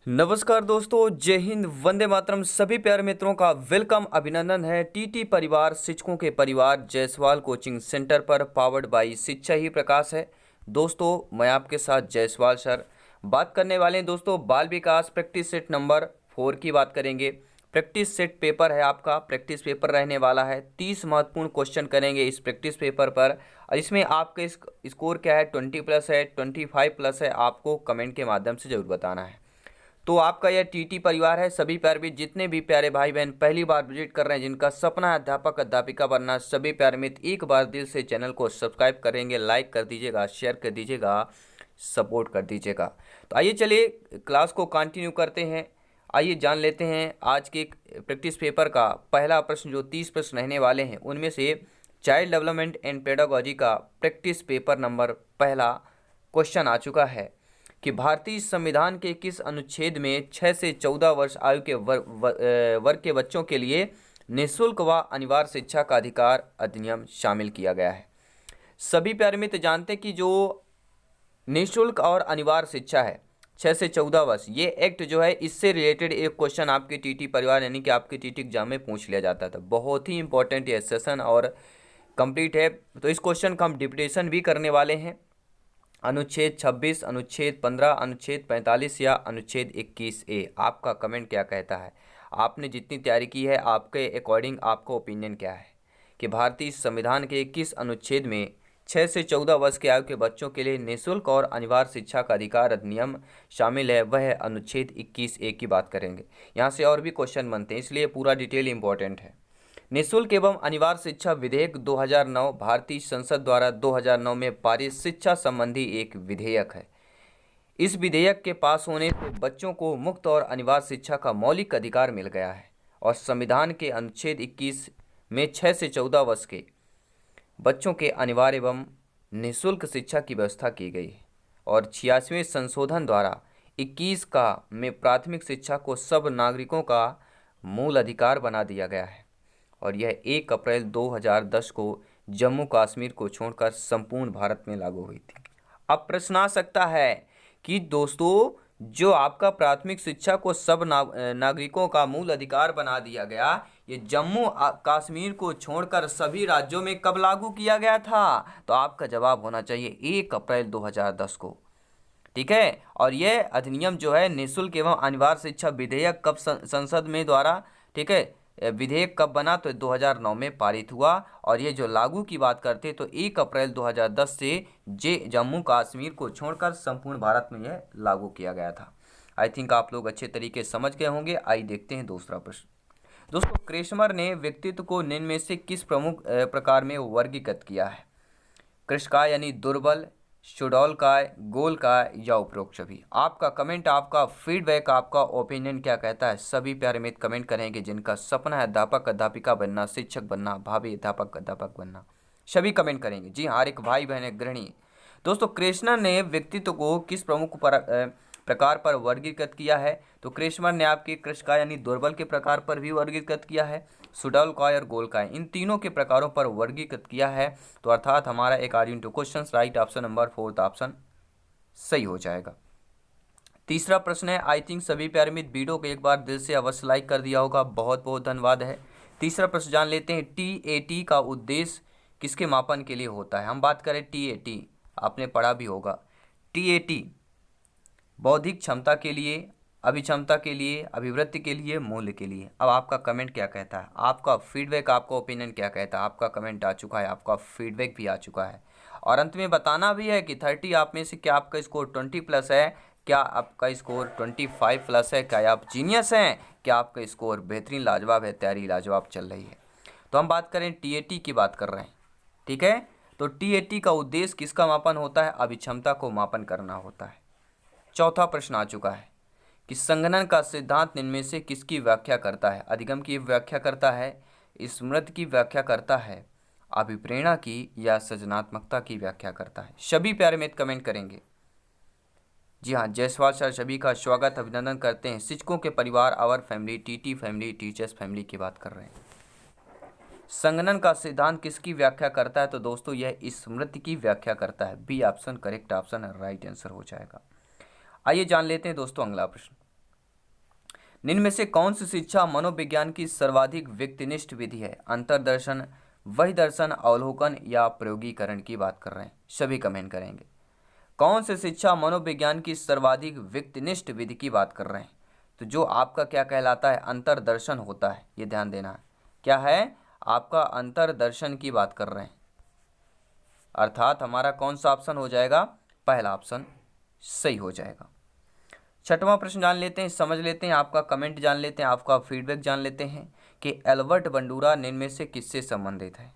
नमस्कार दोस्तों, जय हिंद, वंदे मातरम। सभी प्यारे मित्रों का वेलकम, अभिनंदन है टीटी परिवार शिक्षकों के परिवार जायसवाल कोचिंग सेंटर पर, पावर्ड बाई शिक्षा ही प्रकाश है। दोस्तों, मैं आपके साथ जायसवाल सर बात करने वाले हैं। दोस्तों, बाल विकास प्रैक्टिस सेट नंबर 4 की बात करेंगे। प्रैक्टिस सेट पेपर है आपका, प्रैक्टिस पेपर रहने वाला है। 30 महत्वपूर्ण क्वेश्चन करेंगे इस प्रैक्टिस पेपर पर। इसमें आपका स्कोर क्या है, 20+ है, 25+ है, आपको कमेंट के माध्यम से जरूर बताना है। तो आपका यह टीटी परिवार है। सभी प्यारे मित्र, जितने भी प्यारे भाई बहन पहली बार विजिट कर रहे हैं, जिनका सपना है अध्यापक अध्यापिका बनना, सभी प्यारे मित्र एक बार दिल से चैनल को सब्सक्राइब करेंगे, लाइक कर दीजिएगा, शेयर कर दीजिएगा, सपोर्ट कर दीजिएगा। तो आइए चलिए क्लास को कंटिन्यू करते हैं। आइए जान लेते हैं आज के प्रैक्टिस पेपर का पहला प्रश्न। जो 30 प्रश्न रहने वाले हैं उनमें से चाइल्ड डेवलपमेंट एंड पेडागोजी का प्रैक्टिस पेपर नंबर पहला क्वेश्चन आ चुका है कि भारतीय संविधान के किस अनुच्छेद में 6 से 14 वर्ष आयु के वर्ग के बच्चों के लिए निःशुल्क व अनिवार्य शिक्षा का अधिकार अधिनियम शामिल किया गया है। सभी प्यारे मित्र जानते हैं कि जो निःशुल्क और अनिवार्य शिक्षा है 6 से 14 वर्ष, ये एक्ट जो है, इससे रिलेटेड एक क्वेश्चन आपके टीटी परिवार यानी कि आपके टीटी एग्जाम में पूछ लिया जाता था। बहुत ही इंपॉर्टेंट ये सेशन और कंप्लीट है। तो इस क्वेश्चन का हम डिप्टेशन भी करने वाले हैं। अनुच्छेद 26, अनुच्छेद 15, अनुच्छेद 45 या अनुच्छेद 21A। आपका कमेंट क्या कहता है? आपने जितनी तैयारी की है, आपके अकॉर्डिंग आपका ओपिनियन क्या है कि भारतीय संविधान के किस अनुच्छेद में 6 से 14 वर्ष के आयु के बच्चों के लिए निःशुल्क और अनिवार्य शिक्षा का अधिकार अधिनियम शामिल है? वह अनुच्छेद 21A की बात करेंगे। यहाँ से और भी क्वेश्चन बनते हैं, इसलिए पूरा डिटेल इंपॉर्टेंट है। निःशुल्क एवं अनिवार्य शिक्षा विधेयक 2009 भारतीय संसद द्वारा 2009 में पारित शिक्षा संबंधी एक विधेयक है। इस विधेयक के पास होने से बच्चों को मुफ्त और अनिवार्य शिक्षा का मौलिक अधिकार मिल गया है और संविधान के अनुच्छेद 21 में 6 से 14 वर्ष के बच्चों के अनिवार्य एवं निःशुल्क शिक्षा की व्यवस्था की गई है और 86वें संशोधन द्वारा 21 का में प्राथमिक शिक्षा को सब नागरिकों का मूल अधिकार बना दिया गया है और यह 1 अप्रैल 2010 को जम्मू कश्मीर को छोड़कर संपूर्ण भारत में लागू हुई थी। अब प्रश्न आ सकता है कि दोस्तों, जो आपका प्राथमिक शिक्षा को सब नागरिकों का मूल अधिकार बना दिया गया, ये जम्मू कश्मीर को छोड़कर सभी राज्यों में कब लागू किया गया था? तो आपका जवाब होना चाहिए 1 अप्रैल 2010 को। ठीक है। और यह अधिनियम जो है निःशुल्क एवं अनिवार्य शिक्षा विधेयक कब संसद में द्वारा, ठीक है, विधेयक कब बना? तो 2009 में पारित हुआ और ये जो लागू की बात करते तो 1 अप्रैल 2010 से जम्मू कश्मीर को छोड़कर संपूर्ण भारत में यह लागू किया गया था। आई थिंक आप लोग अच्छे तरीके से समझ गए होंगे। आइए देखते हैं दूसरा प्रश्न। दोस्तों, क्रेस्मर ने व्यक्तित्व को निम्न में से किस प्रमुख प्रकार में वर्गीकृत किया है? कृषकाय यानी दुर्बल, सुडौलकाय, गोलकाय या उपरोक्त सभी। आपका कमेंट, आपका फीडबैक, आपका ओपिनियन क्या कहता है? सभी प्यारे मित्र कमेंट करेंगे जिनका सपना है अध्यापक अध्यापिका बनना, शिक्षक बनना, भावी अध्यापक अध्यापक बनना, सभी कमेंट करेंगे। जी हाँ, हर एक भाई बहन है गृहिणी। दोस्तों, क्रेस्मर ने व्यक्तित्व को किस प्रमुख प्रकार पर वर्गीकृत किया है? तो क्रेस्मर ने आपके कृषकाय यानी दुर्बल के प्रकार पर भी वर्गीकृत किया है, सुडौलकाय और गोलकाय, इन तीनों के प्रकारों पर वर्गीकृत किया है। तो अर्थात हमारा according to question right option number 4 option सही हो जाएगा। तीसरा प्रश्न है, आई थिंक सभी प्यारे मित्र वीडियो को एक बार दिल से अवश्य लाइक कर दिया होगा। बहुत बहुत धन्यवाद है। तीसरा प्रश्न जान लेते हैं, TAT का उद्देश्य किसके मापन के लिए होता है? हम बात करें TAT, आपने पढ़ा भी होगा। TAT बौद्धिक क्षमता के लिए, अभिक्षमता के लिए, अभिवृत्ति के लिए, मूल्य के लिए। अब आपका कमेंट क्या कहता है? आपका फीडबैक, आपका ओपिनियन क्या कहता है? आपका कमेंट आ चुका है, आपका फीडबैक भी आ चुका है और अंत में बताना भी है कि 30 आप में से क्या आपका स्कोर 20+ है, क्या आपका स्कोर 25+ है, क्या आप जीनियस हैं, क्या आपका स्कोर बेहतरीन लाजवाब है, तैयारी लाजवाब चल रही है। तो हम बात करें TAT की बात कर रहे हैं। ठीक है। तो TAT का उद्देश्य किसका मापन होता है? अभिक्षमता को मापन करना होता है। चौथा प्रश्न आ चुका है कि संगणन का सिद्धांत निम्न में से किसकी व्याख्या करता है? अधिगम की व्याख्या करता है, स्मृति की व्याख्या करता है, अभिप्रेरणा की या सृजनात्मकता की व्याख्या करता है? सभी प्यारे मित्र कमेंट करेंगे। जी हाँ, जायसवाल सर सभी का स्वागत अभिनंदन करते हैं। शिक्षकों के परिवार, our family, TT family, teachers family की बात कर रहे हैं। संगणन का सिद्धांत किसकी व्याख्या करता है? तो दोस्तों, यह स्मृति की व्याख्या करता है। बी ऑप्शन करेक्ट ऑप्शन है, राइट आंसर हो जाएगा। आइए जान लेते हैं दोस्तों अगला प्रश्न। निम्न में से कौन सी शिक्षा मनोविज्ञान की सर्वाधिक व्यक्तिनिष्ठ विधि है? अंतर्दर्शन, वही दर्शन, अवलोकन या प्रयोगीकरण की बात कर रहे हैं, सभी कमेंट करेंगे। कौन सी शिक्षा मनोविज्ञान की सर्वाधिक व्यक्तिनिष्ठ विधि की बात कर रहे हैं? तो जो आपका क्या कहलाता है, अंतर्दर्शन होता है, ये ध्यान देना है। क्या है? आपका अंतर्दर्शन की बात कर रहे हैं, अर्थात हमारा कौन सा ऑप्शन हो जाएगा? पहला ऑप्शन सही हो जाएगा। छठवां प्रश्न जान लेते हैं, समझ लेते हैं, आपका कमेंट जान लेते हैं, आपका फीडबैक जान लेते हैं कि एल्बर्ट बंडूरा निम्न में से किससे संबंधित है?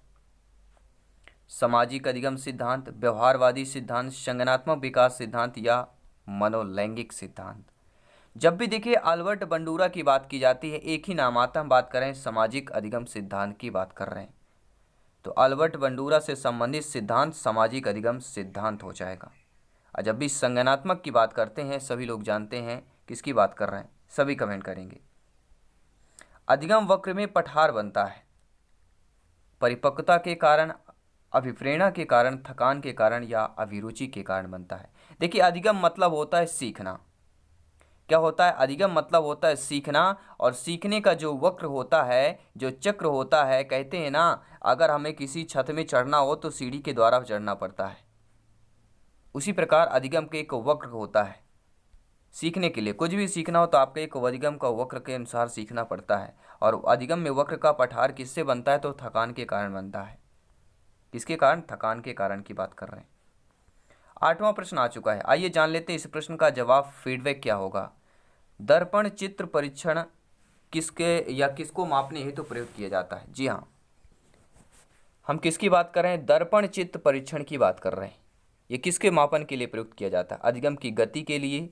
सामाजिक अधिगम सिद्धांत, व्यवहारवादी सिद्धांत, संज्ञानात्मक विकास सिद्धांत या मनोलैंगिक सिद्धांत? जब भी देखिए अल्बर्ट बंडूरा की बात की जाती है, एक ही नाम आता है, हम बात कर रहे हैं सामाजिक अधिगम सिद्धांत की बात कर रहे हैं, तो अल्बर्ट बंडूरा से संबंधित सिद्धांत सामाजिक अधिगम सिद्धांत हो जाएगा। और जब भी संज्ञानात्मक की बात करते हैं, सभी लोग जानते हैं किसकी बात कर रहे हैं, सभी कमेंट करेंगे। अधिगम वक्र में पठार बनता है परिपक्वता के कारण, अभिप्रेरणा के कारण, थकान के कारण या अभिरुचि के कारण बनता है। देखिए अधिगम मतलब होता है सीखना। क्या होता है? अधिगम मतलब होता है सीखना, और सीखने का जो वक्र होता है, जो चक्र होता है, कहते हैं ना, अगर हमें किसी छत में चढ़ना हो तो सीढ़ी के द्वारा चढ़ना पड़ता है, उसी प्रकार अधिगम के एक वक्र होता है। सीखने के लिए कुछ भी सीखना हो तो आपको एक अधिगम का वक्र के अनुसार सीखना पड़ता है, और अधिगम में वक्र का पठार किससे बनता है? तो थकान के कारण बनता है। किसके कारण? थकान के कारण की बात कर रहे हैं। आठवां प्रश्न आ चुका है, आइए जान लेते हैं इस प्रश्न का जवाब, फीडबैक क्या होगा। दर्पण चित्र परीक्षण किसके या किसको मापने हेतु प्रयोग किया जाता है? जी हाँ, हम किसकी बात कर रहे हैं? दर्पण चित्र परीक्षण की बात कर रहे हैं। ये किसके मापन के लिए प्रयुक्त किया जाता है? अधिगम की गति के लिए,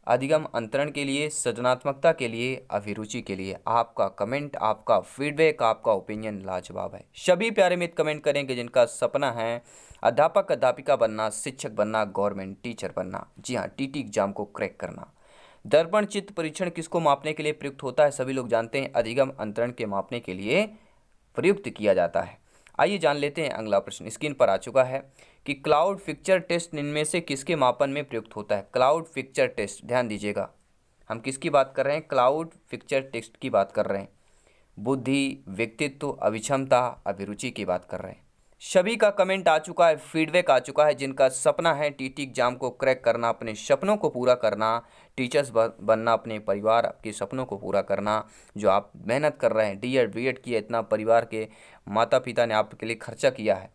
अधिगम अंतरण के लिए, सृजनात्मकता के लिए, अभिरुचि के लिए। आपका कमेंट, आपका फीडबैक, आपका ओपिनियन लाजवाब है। सभी प्यारे मित्र कमेंट करेंगे जिनका सपना है अध्यापक अध्यापिका बनना, शिक्षक बनना, गवर्नमेंट टीचर बनना, जी हाँ, टीटी एग्जाम को क्रैक करना। दर्पण चित्त परीक्षण किसको मापने के लिए प्रयुक्त होता है? सभी लोग जानते हैं, अधिगम अंतरण के मापने के लिए प्रयुक्त किया जाता है। आइए जान लेते हैं अगला प्रश्न, स्क्रीन पर आ चुका है कि क्लाउड पिक्चर टेस्ट इनमें से किसके मापन में प्रयुक्त होता है? क्लाउड पिक्चर टेस्ट, ध्यान दीजिएगा, हम किसकी बात कर रहे हैं? क्लाउड पिक्चर टेस्ट की बात कर रहे हैं। बुद्धि, व्यक्तित्व, अभिक्षमता, अभिरुचि की बात कर रहे हैं। सभी का कमेंट आ चुका है, फीडबैक आ चुका है। जिनका सपना है टीटी एग्जाम को क्रैक करना, अपने सपनों को पूरा करना, टीचर्स बनना, अपने परिवार के सपनों को पूरा करना, जो आप मेहनत कर रहे हैं, डीएड बीएड किया, इतना परिवार के माता पिता ने आपके लिए खर्चा किया है,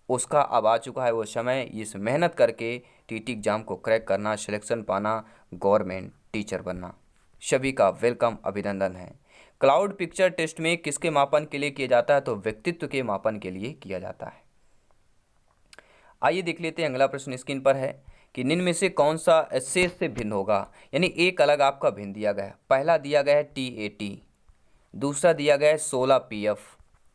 उसका अब आ चुका है वो समय, इस मेहनत करके टीटी एग्जाम को क्रैक करना, सिलेक्शन पाना, गवर्नमेंट टीचर बनना। सभी का वेलकम, अभिनंदन है। क्लाउड पिक्चर टेस्ट में किसके मापन के लिए किया जाता है? तो व्यक्तित्व के मापन के लिए किया जाता है। आइए देख लेते हैं अगला प्रश्न, स्क्रीन पर है कि निम्न में से कौन सा शेष से भिन्न होगा? यानी एक अलग आपका भिन्न दिया गया है। पहला दिया गया है TAT, दूसरा दिया गया है 16 PF,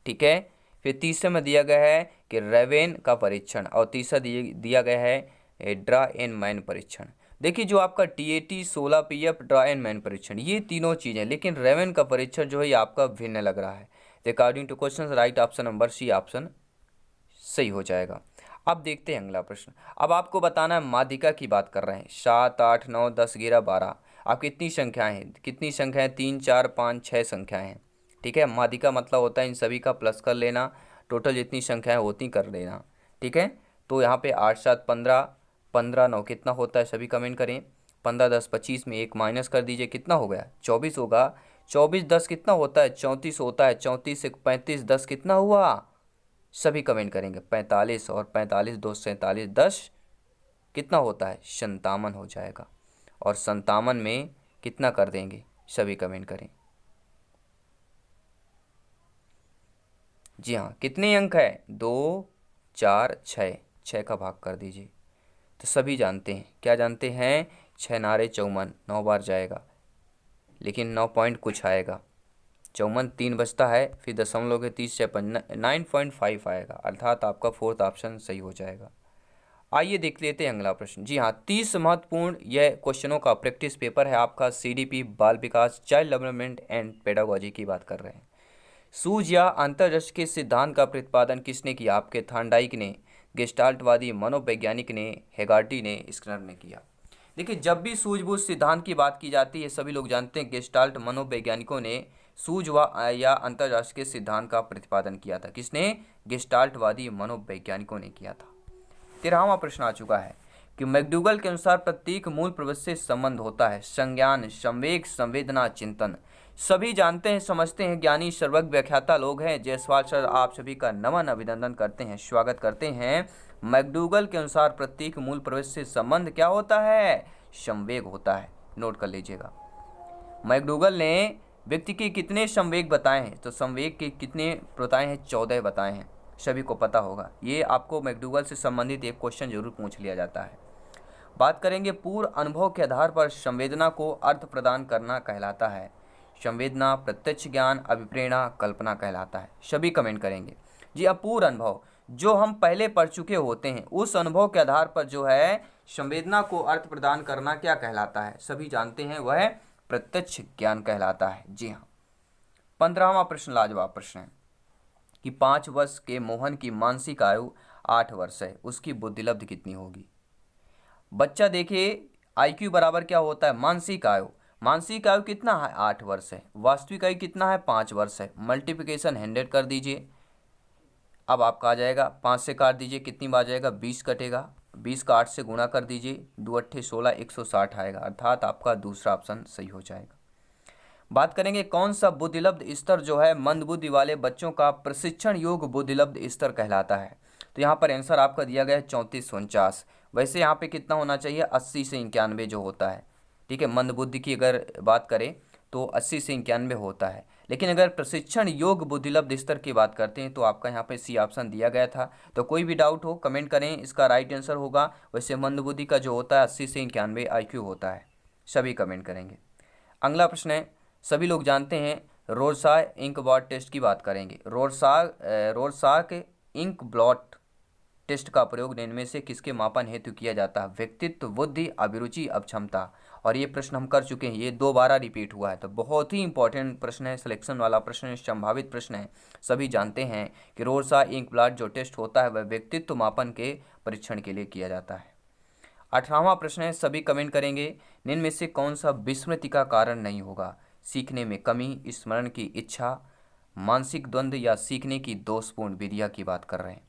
ठीक है। फिर तीसरे में दिया गया है कि रेवेन का परीक्षण, और तीसरा दिया गया है ड्रा एंड मैन परीक्षण। देखिए जो आपका TAT, 16 PF, draw and man परीक्षण, ये तीनों चीज़ें, लेकिन रेवेन का परीक्षण जो है ये आपका भिन्न लग रहा है। According to question right option number C option सही हो जाएगा। अब देखते हैं अगला प्रश्न। अब आपको बताना है, माध्यिका की बात कर रहे हैं। 7, 8, 9, 10, 11, 12, आप कितनी संख्याएं हैं? कितनी संख्याएं? 3, 4, 5, 6 संख्याएं हैं, ठीक है। माध्यिका मतलब होता है इन सभी का प्लस कर लेना, टोटल जितनी संख्याएं होती कर लेना, ठीक है। तो यहाँ पे 8, 7, 15, 15, 9 कितना होता है? सभी कमेंट करें। 15, 10, 25 में 1 माइनस कर दीजिए, कितना हो गया? 24 होगा। 24, 10 कितना होता है? 34 होता है। 34 से 35, 10 कितना हुआ? सभी कमेंट करेंगे 45, और 45, 2, 47, 10 कितना होता है? 57 हो जाएगा। और 57 में कितना कर देंगे? सभी कमेंट करें। जी हाँ, कितने अंक है? 2, 4, 6, 6 का भाग कर दीजिए। तो सभी जानते हैं, क्या जानते हैं? 6 नारे 54, 9 बार जाएगा, लेकिन 9 पॉइंट कुछ आएगा। 54 3 बचता है, फिर दशमलव के 30 से 9.5 आएगा, अर्थात आपका फोर्थ ऑप्शन सही हो जाएगा। आइए देख लेते हैं अगला प्रश्न। जी हाँ, 30 महत्वपूर्ण यह क्वेश्चनों का प्रैक्टिस पेपर है आपका, CDP, बाल विकास, चाइल्ड डेवलपमेंट एंड पेडागोजी की बात कर रहे हैं। सूझ या अंतर्दृष्टि के सिद्धांत का प्रतिपादन किसने किया? आपके थार्नडाइक ने, गेस्टाल्टवादी मनोवैज्ञानिक ने, हेगार्टी ने, स्किनर ने किया। देखिए, जब भी सूझबूझ सिद्धांत की बात की जाती है, सभी लोग जानते हैं गेस्टाल्ट मनोवैज्ञानिकों ने सूझ व या अंतर्राष्ट्रीय सिद्धांत का प्रतिपादन किया था। किसने? गेस्टाल्टवादी मनोवैज्ञानिकों ने किया था। 13वां प्रश्न आ चुका है कि मैकडूगल के अनुसार प्रत्येक मूल प्रवृत्ति से संबंध होता है संज्ञान, संवेग, संवेदना, चिंतन। सभी जानते हैं, समझते हैं, ज्ञानी सर्वज्ञ व्याख्याता लोग हैं। जायसवाल सर आप सभी का नमन अभिनंदन करते हैं, स्वागत करते हैं। मैकडूगल के अनुसार प्रत्येक मूल प्रवृत्ति से संबंध क्या होता है? संवेग होता है। नोट कर लीजिएगा। मैकडूगल ने व्यक्ति के कितने संवेग बताए हैं? तो संवेग के कितने बताए हैं? 14 बताए हैं। सभी को पता होगा। ये आपको मैकडूगल से संबंधित एक क्वेश्चन जरूर पूछ लिया जाता है। बात करेंगे पूर्व अनुभव के आधार पर संवेदना को अर्थ प्रदान करना कहलाता है। संवेदना प्रत्यक्ष ज्ञान, अभिप्रेरणा, कल्पना कहलाता है। सभी कमेंट करेंगे। जी, अपूर्व अनुभव जो हम पहले पढ़ चुके होते हैं, उस अनुभव के आधार पर जो है संवेदना को अर्थ प्रदान करना क्या कहलाता है? सभी जानते हैं, वह प्रत्यक्ष ज्ञान कहलाता है। जी हाँ। 15वां प्रश्न लाजवाब प्रश्न है कि 5 वर्ष के मोहन की मानसिक आयु 8 वर्ष है, उसकी बुद्धिलब्धि कितनी होगी? बच्चा देखिए, IQ बराबर क्या होता है? मानसिक आयु। मानसिक आयु कितना है? 8 वर्ष है। वास्तविक आयु कितना है? 5 वर्ष है। मल्टीप्लिकेशन 100 कर दीजिए। अब आपका आ जाएगा 5 से काट दीजिए, कितनी बार जाएगा? 20 कटेगा। 20 का 8 से गुणा कर दीजिए, 2 अट्ठे 16, 160 आएगा। अर्थात आपका दूसरा ऑप्शन सही हो जाएगा। बात करेंगे कौन सा बुद्धिलब्ध स्तर जो है मंदबुद्धि वाले बच्चों का प्रशिक्षण योग्य बुद्धिलब्ध स्तर कहलाता है? तो यहाँ पर आंसर आपका दिया गया है 34 से 49। वैसे यहाँ पे कितना होना चाहिए? 80 से 91 जो होता है। ठीक है, मंदबुद्धि की अगर बात करें तो 80 से 91 होता है। लेकिन अगर प्रशिक्षण योग्य बुद्धिलब्ध स्तर की बात करते हैं तो आपका यहाँ पे सी ऑप्शन दिया गया था। तो कोई भी डाउट हो कमेंट करें, इसका राइट आंसर होगा। वैसे मंदबुद्धि का जो होता है 80 से 91 IQ होता है। सभी कमेंट करेंगे। अगला प्रश्न है, सभी लोग जानते हैं रोरसाक इंक ब्लॉट टेस्ट की बात करेंगे। रोरसाक इंक ब्लॉट टेस्ट का प्रयोग निम्न में से किसके मापन हेतु किया जाता है? व्यक्तित्व, बुद्धि, अभिरुचि, अक्षमता। और ये प्रश्न हम कर चुके हैं, ये 2 बार रिपीट हुआ है। तो बहुत ही इंपॉर्टेंट प्रश्न है, सिलेक्शन वाला प्रश्न है, संभावित प्रश्न है। सभी जानते हैं कि रोरसाक इंक ब्लॉट जो टेस्ट होता है वह व्यक्तित्व मापन के परीक्षण के लिए किया जाता है। 18वां प्रश्न है, सभी कमेंट करेंगे, निम्न में से कौन सा विस्मृति का कारण नहीं होगा? सीखने में कमी, स्मरण की इच्छा, मानसिक द्वंद्व या सीखने की दोषपूर्ण विधिया की बात कर रहे हैं।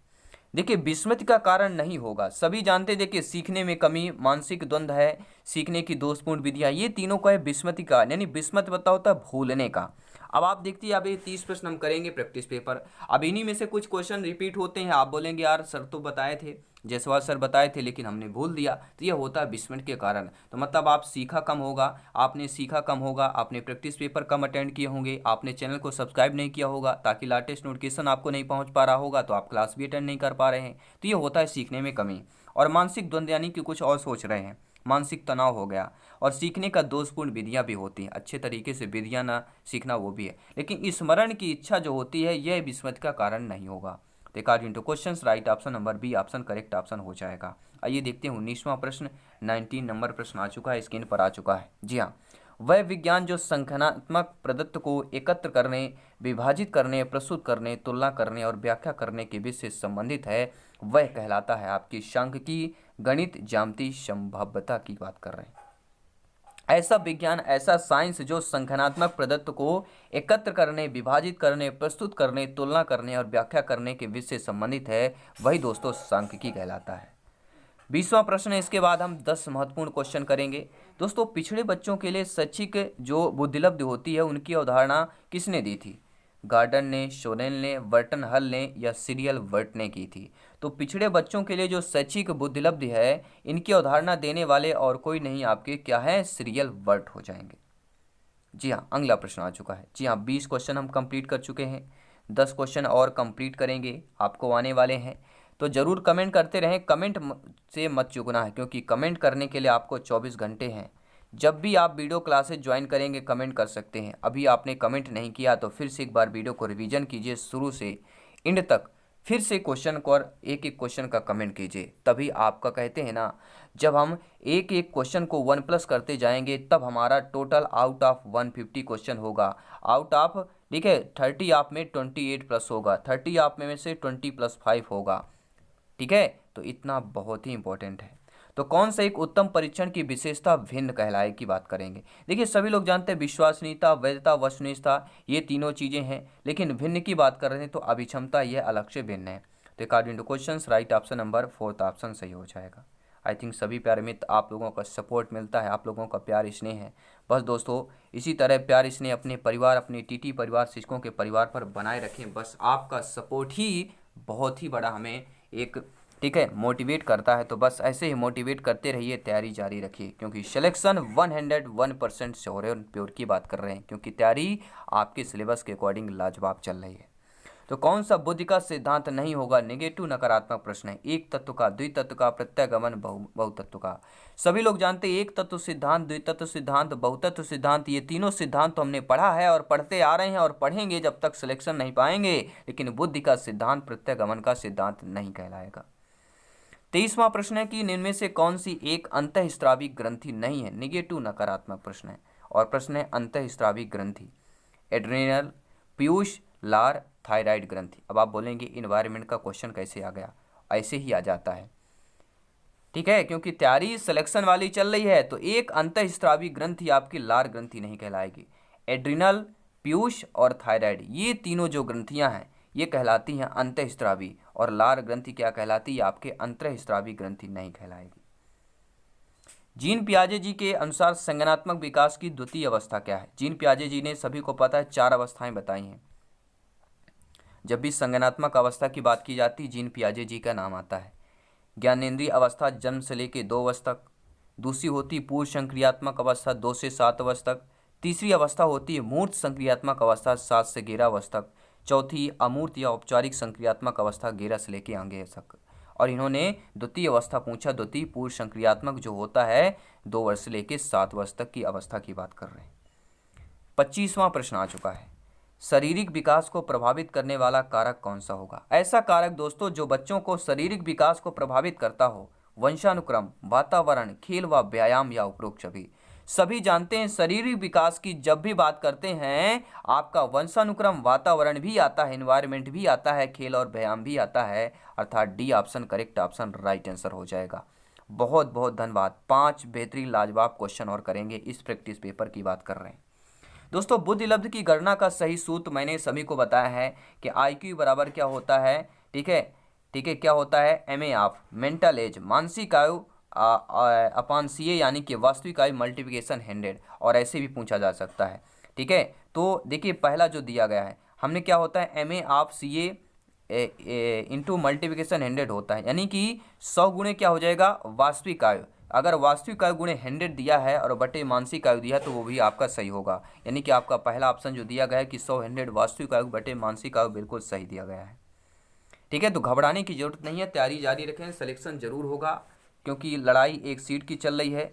देखिए, विस्मृति का कारण नहीं होगा। सभी जानते, देखिए सीखने में कमी, मानसिक द्वंद्व है, सीखने की दोषपूर्ण विधियां, ये तीनों का है विस्मृति का। यानी विस्मृति पता होता है भूलने का। अब आप देखिए, अब ये 30 प्रश्न हम करेंगे प्रैक्टिस पेपर। अब इन्हीं में से कुछ क्वेश्चन रिपीट होते हैं। आप बोलेंगे यार सर तो बताए थे, जायसवाल सर बताए थे, लेकिन हमने भूल दिया। तो ये होता है विस्मृति के कारण। तो मतलब आप सीखा कम होगा, आपने सीखा कम होगा, आपने प्रैक्टिस पेपर कम अटेंड किए होंगे, आपने चैनल को सब्सक्राइब नहीं किया होगा ताकि लेटेस्ट नोटिफिकेशन आपको नहीं पहुंच पा रहा होगा, तो आप क्लास भी अटेंड नहीं कर पा रहे हैं। तो ये होता है सीखने में कमी। और मानसिक द्वंद्व यानी कि कुछ और सोच रहे हैं, मानसिक तनाव हो गया। और सीखने का दोषपूर्ण विधियां भी होती हैं, अच्छे तरीके से विधियां ना सीखना वो भी है। लेकिन स्मरण की इच्छा जो होती है यह विस्मृति का कारण नहीं होगा। तो according to question right option number B option correct option हो जाएगा। आइए देखते हैं 19वां प्रश्न। 19 नंबर प्रश्न आ चुका है, स्क्रीन पर आ चुका है। जी हाँ, वह विज्ञान जो संख्यात्मक प्रदत्त को एकत्र करने, विभाजित करने, प्रस्तुत करने, तुलना करने और व्याख्या करने के विषय से संबंधित है वह कहलाता है आपकी सांख्यिकी, गणित, ज्यामिति, संभाव्यता की बात कर रहे हैं। ऐसा विज्ञान, ऐसा साइंस जो संख्यात्मक प्रदत्त को एकत्र करने, विभाजित करने, प्रस्तुत करने, तुलना करने और व्याख्या करने के विषय से संबंधित है, वही दोस्तों सांख्यिकी कहलाता है। 20वां प्रश्न है, इसके बाद हम 10 महत्वपूर्ण क्वेश्चन करेंगे। दोस्तों, पिछड़े बच्चों के लिए शैक्षिक जो बुद्धिलब्धि होती है उनकी अवधारणा किसने दी थी? गार्डन ने, शोरेन ने, बर्टन हल ने या सीरियल वर्ट ने की थी? तो पिछड़े बच्चों के लिए जो शैक्षिक बुद्धिलब्धि है इनकी अवधारणा देने वाले और कोई नहीं आपके क्या है? सीरियल वर्ट हो जाएंगे। जी हाँ, अगला प्रश्न आ चुका है। जी हाँ, 20 क्वेश्चन हम कंप्लीट कर चुके हैं, 10 क्वेश्चन और कंप्लीट करेंगे, आपको आने वाले हैं। तो ज़रूर कमेंट करते रहें, कमेंट से मत चूकना है, क्योंकि कमेंट करने के लिए आपको 24 घंटे हैं। जब भी आप वीडियो क्लासेस ज्वाइन करेंगे कमेंट कर सकते हैं। अभी आपने कमेंट नहीं किया तो फिर से एक बार वीडियो को रिवीजन कीजिए शुरू से एंड तक, फिर से क्वेश्चन को और एक एक क्वेश्चन का कमेंट कीजिए। तभी आपका, कहते हैं ना, जब हम एक एक क्वेश्चन को 1+ करते जाएंगे तब हमारा टोटल आउट ऑफ 150 क्वेश्चन होगा। आउट ऑफ, ठीक है, 30 आप में 28+ होगा, 30 आप में से 20 + 5 होगा। ठीक है, तो इतना बहुत ही इंपॉर्टेंट है। तो कौन सा एक उत्तम परीक्षण की विशेषता भिन्न कहलाए की बात करेंगे। देखिए सभी लोग जानते हैं विश्वसनीयता, वैधता, वस्तुनिष्ठता ये तीनों चीजें हैं, लेकिन भिन्न की बात कर रहे हैं तो अभिक्षमता ये अलग से भिन्न है। तो according to question right option number 4 option सही हो जाएगा। आई थिंक सभी प्यारे मित्र आप लोगों का सपोर्ट मिलता है, आप लोगों का प्यार स्नेह है। बस दोस्तों इसी तरह प्यार स्नेह अपने परिवार, अपने टीटी परिवार, शिक्षकों के परिवार पर बनाए रखें। बस आपका सपोर्ट ही बहुत ही बड़ा हमें एक ठीक है मोटिवेट करता है। तो बस ऐसे ही मोटिवेट करते रहिए, तैयारी जारी रखिए, क्योंकि सिलेक्शन 101% श्योर और प्योर की बात कर रहे हैं, क्योंकि तैयारी आपके सिलेबस के अकॉर्डिंग लाजवाब चल रही है। तो कौन सा बुद्धि का सिद्धांत नहीं होगा? नेगेटिव नकारात्मक प्रश्न है। एक तत्व का, द्वितत्व का, प्रत्यागमन, बहुतत्व का। सभी लोग जानते हैं एक तत्व सिद्धांत, द्वितत्व सिद्धांत, बहुतत्व सिद्धांत, ये तीनों सिद्धांत तो हमने पढ़ा है और पढ़ते आ रहे हैं और पढ़ेंगे जब तक सिलेक्शन नहीं पाएंगे, लेकिन बुद्धि का सिद्धांत प्रत्यागमन का सिद्धांत नहीं कहलाएगा। 23वां प्रश्न है कि निम्न में से कौन सी एक अंतःस्रावी ग्रंथि नहीं है? नेगेटिव नकारात्मक प्रश्न है और प्रश्न है अंतःस्रावी ग्रंथि। एड्रेनल, पीयूष, लार, थायराइड ग्रंथि। अब आप बोलेंगे इन्वायरमेंट का क्वेश्चन कैसे आ गया? ऐसे ही आ जाता है, ठीक है, क्योंकि तैयारी सिलेक्शन वाली चल रही है। तो एक अंतःस्रावी ग्रंथि आपकी लार ग्रंथि नहीं कहलाएगी। एड्रिनल, पीयूष और थायराइड ये तीनों जो ग्रंथियां हैं ये कहलाती हैं अंतःस्रावी, और लार ग्रंथि क्या कहलाती है? आपके अंतःस्रावी ग्रंथि नहीं कहलाएगी। जीन पियाजे जी के अनुसार संज्ञानात्मक विकास की द्वितीय अवस्था क्या है? जीन पियाजे जी ने सभी को पता है 4 अवस्थाएं बताई हैं। जब भी संज्ञानात्मक अवस्था की बात की जाती है जीन पियाजे जी का नाम आता है। ज्ञानेंद्रीय अवस्था जन्म से लेकर 2 वर्ष तक, दूसरी होती पूर्व संक्रियात्मक अवस्था 2 से 7 वर्ष तक, तीसरी अवस्था होती है मूर्त संक्रियात्मक अवस्था 7 से 11 वर्ष तक, चौथी अमूर्त या औपचारिक संक्रियात्मक अवस्था 11 से लेकर आगे तक। और इन्होंने द्वितीय अवस्था पूछा, द्वितीय पूर्व संक्रियात्मक जो होता है 2 वर्ष से लेकर 7 वर्ष तक की अवस्था की बात कर रहे हैं। 25वां प्रश्न आ चुका है, शारीरिक विकास को प्रभावित करने वाला कारक कौन सा होगा? ऐसा कारक दोस्तों जो बच्चों को शारीरिक विकास को प्रभावित करता हो, वंशानुक्रम, वातावरण, खेल व व्यायाम या उपरोक्त सभी जानते हैं शारीरिक विकास की जब भी बात करते हैं आपका वंशानुक्रम, वातावरण भी आता है, एनवायरमेंट भी आता है, खेल और व्यायाम भी आता है, अर्थात D option correct option right answer हो जाएगा। बहुत बहुत धन्यवाद। 5 बेहतरीन लाजवाब क्वेश्चन और करेंगे, इस प्रैक्टिस पेपर की बात कर रहे हैं दोस्तों। बुद्धि लब्ध की गणना का सही सूत्र मैंने सभी को बताया है कि IQ बराबर क्या होता है, ठीक है, क्या होता है? MA ऑफ मेंटल एज, मानसिक आयु अपॉन CA यानी कि वास्तविक आयु मल्टीप्लिकेशन 100, और ऐसे भी पूछा जा सकता है, ठीक है। तो देखिए पहला जो दिया गया है हमने क्या होता है MA of CA into multiplication 100 होता है, यानी कि 100 गुणे क्या हो जाएगा? वास्तविक आयु। अगर वास्तविक आयु गुणे 100 दिया है और बटे मानसिक आयु दिया है तो वो भी आपका सही होगा, यानी कि आपका पहला ऑप्शन जो दिया गया है कि 100 100 वास्तविक आयु बटे मानसिक आयु बिल्कुल सही दिया गया है, ठीक है। तो घबराने की जरूरत नहीं है, तैयारी जारी रखें, सिलेक्शन जरूर होगा, क्योंकि लड़ाई एक सीट की चल रही है,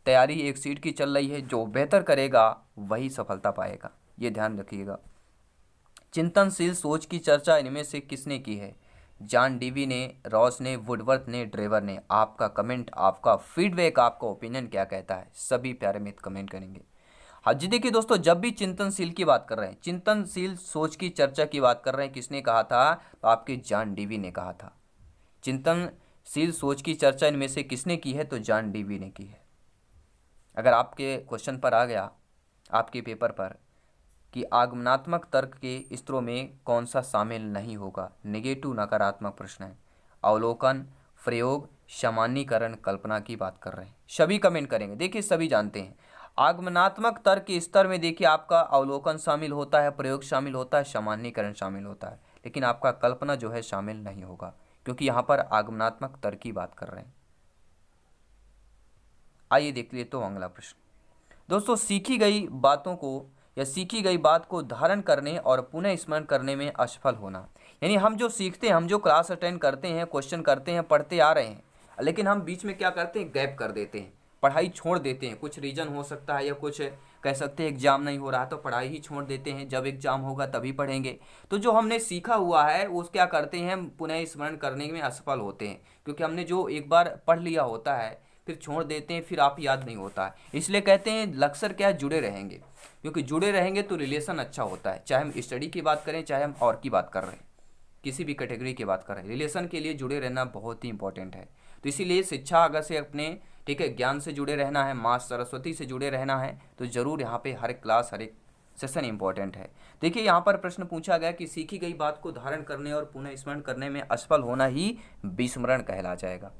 तैयारी एक सीट की चल रही है। जो बेहतर करेगा वही सफलता पाएगा, ये ध्यान रखिएगा। चिंतनशील सोच की चर्चा इनमें से किसने की है? जॉन डीवी ने, रॉस ने, वुडवर्थ ने, ड्रेवर ने। आपका कमेंट, आपका फीडबैक, आपका ओपिनियन क्या कहता है? सभी प्यारे मित्र कमेंट करेंगे। हाँ जी, देखिए दोस्तों जब भी चिंतनशील की बात कर रहे हैं, चिंतनशील सोच की चर्चा की बात कर रहे हैं, किसने कहा था? तो आपके जॉन डीवी ने कहा था। चिंतनशील सोच की चर्चा इनमें से किसने की है? तो जॉन डीवी ने की है। अगर आपके क्वेश्चन पर आ गया आपके पेपर पर कि आगमनात्मक तर्क के स्तरों में कौन सा शामिल नहीं होगा? नेगेटिव नकारात्मक प्रश्न है। अवलोकन, प्रयोग, सामान्यीकरण, कल्पना की बात कर रहे हैं, सभी कमेंट करेंगे। देखिए सभी जानते हैं आगमनात्मक तर्क के स्तर में देखिए आपका अवलोकन शामिल होता है, प्रयोग शामिल होता है, सामान्यीकरण शामिल होता है, लेकिन आपका कल्पना जो है शामिल नहीं होगा, क्योंकि यहाँ पर आगमनात्मक तर्क की बात कर रहे हैं। आइए देख लिए तो अगला प्रश्न दोस्तों, सीखी गई बातों को या सीखी गई बात को धारण करने और पुनः स्मरण करने में असफल होना। यानी हम जो सीखते हैं, हम जो क्लास अटेंड करते हैं, क्वेश्चन करते हैं, पढ़ते आ रहे हैं, लेकिन हम बीच में क्या करते हैं? गैप कर देते हैं, पढ़ाई छोड़ देते हैं। कुछ रीजन हो सकता है या कुछ कह सकते हैं एग्जाम नहीं हो रहा तो पढ़ाई ही छोड़ देते हैं, जब एग्जाम होगा तभी पढ़ेंगे। तो जो हमने सीखा हुआ है उस क्या करते हैं? हम पुनः स्मरण करने में असफल होते हैं, क्योंकि हमने जो एक बार पढ़ लिया होता है फिर छोड़ देते हैं, फिर आप याद नहीं होता है। इसलिए कहते हैं लक्सर क्या है? जुड़े रहेंगे, क्योंकि जुड़े रहेंगे तो रिलेशन अच्छा होता है। चाहे हम स्टडी की बात करें, चाहे हम और की बात कर रहे हैं, किसी भी कैटेगरी की बात कर रहे हैं, रिलेशन के लिए जुड़े रहना बहुत ही इंपॉर्टेंट है। तो इसीलिए शिक्षा अगर से अपने ठीक है ज्ञान से जुड़े रहना है, माँ सरस्वती से जुड़े रहना है, तो जरूर यहाँ पे हर एक क्लास हर एक सेशन इंपॉर्टेंट है। देखिए यहाँ पर प्रश्न पूछा गया कि सीखी गई बात को धारण करने और पुनः स्मरण करने में असफल होना ही विस्मरण कहला जाएगा।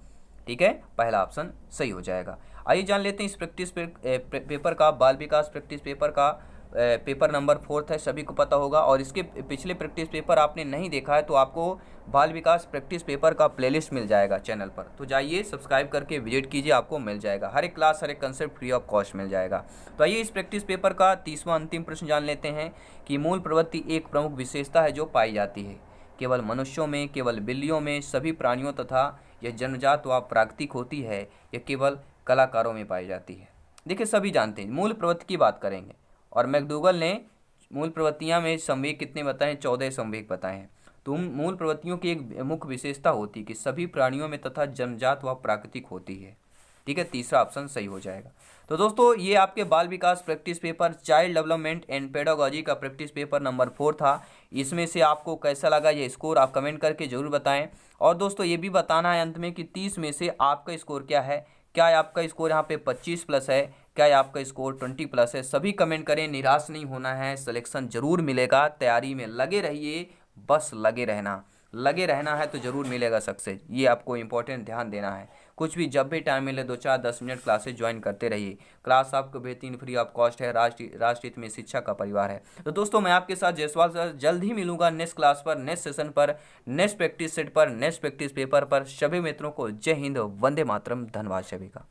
ठीक है, पहला ऑप्शन सही हो जाएगा। आइए जान लेते हैं इस प्रैक्टिस पेपर का, बाल विकास प्रैक्टिस पेपर का पेपर नंबर 4 है, सभी को पता होगा। और इसके पिछले प्रैक्टिस पेपर आपने नहीं देखा है तो आपको बाल विकास प्रैक्टिस पेपर का प्लेलिस्ट मिल जाएगा चैनल पर, तो जाइए सब्सक्राइब करके विजिट कीजिए, आपको मिल जाएगा। हर एक क्लास हर एक कंसेप्ट फ्री ऑफ कॉस्ट मिल जाएगा। तो आइए इस प्रैक्टिस पेपर का 30वां अंतिम प्रश्न जान लेते हैं कि मूल प्रवृत्ति एक प्रमुख विशेषता है जो पाई जाती है केवल मनुष्यों में, केवल बिल्लियों में, सभी प्राणियों तथा यह जन्मजात व प्राकृतिक होती है, यह केवल कलाकारों में पाई जाती है। देखिए सभी जानते हैं मूल प्रवृत्ति की बात करेंगे, और मैकडूगल ने मूल प्रवृत्तियां में संवेग कितने बताए, 14 संवेग बताए हैं। तो मूल प्रवृत्तियों की एक मुख्य विशेषता होती है कि सभी प्राणियों में तथा जन्मजात व प्राकृतिक होती है। ठीक है, तीसरा ऑप्शन सही हो जाएगा। तो दोस्तों ये आपके बाल विकास practice paper child development and pedagogy का प्रैक्टिस पेपर नंबर 4 था। इसमें से आपको कैसा लगा ये स्कोर आप कमेंट करके जरूर बताएं। और दोस्तों ये भी बताना है अंत में कि 30 में से आपका स्कोर क्या है, क्या आपका स्कोर यहाँ पे 25 प्लस है, क्या आपका स्कोर 20 प्लस है। सभी कमेंट करें, निराश नहीं होना है, सिलेक्शन जरूर मिलेगा, तैयारी में लगे रहिए, बस लगे रहना है तो जरूर मिलेगा सक्सेस। ये आपको इंपॉर्टेंट ध्यान देना है। कुछ भी जब भी टाइम मिले 2-4-10 मिनट क्लासेस ज्वाइन करते रहिए। क्लास आपको बेहतरीन फ्री ऑफ कॉस्ट है, राष्ट्रहित में शिक्षा का परिवार है। तो दोस्तों मैं आपके साथ जयसवाल सर जल्द ही मिलूंगा नेक्स्ट क्लास पर, नेक्स्ट सेशन पर, नेक्स्ट प्रैक्टिस सेट पर, नेक्स्ट प्रैक्टिस पेपर पर। सभी मित्रों को जय हिंद, वंदे मातरम, धन्यवाद सभी का।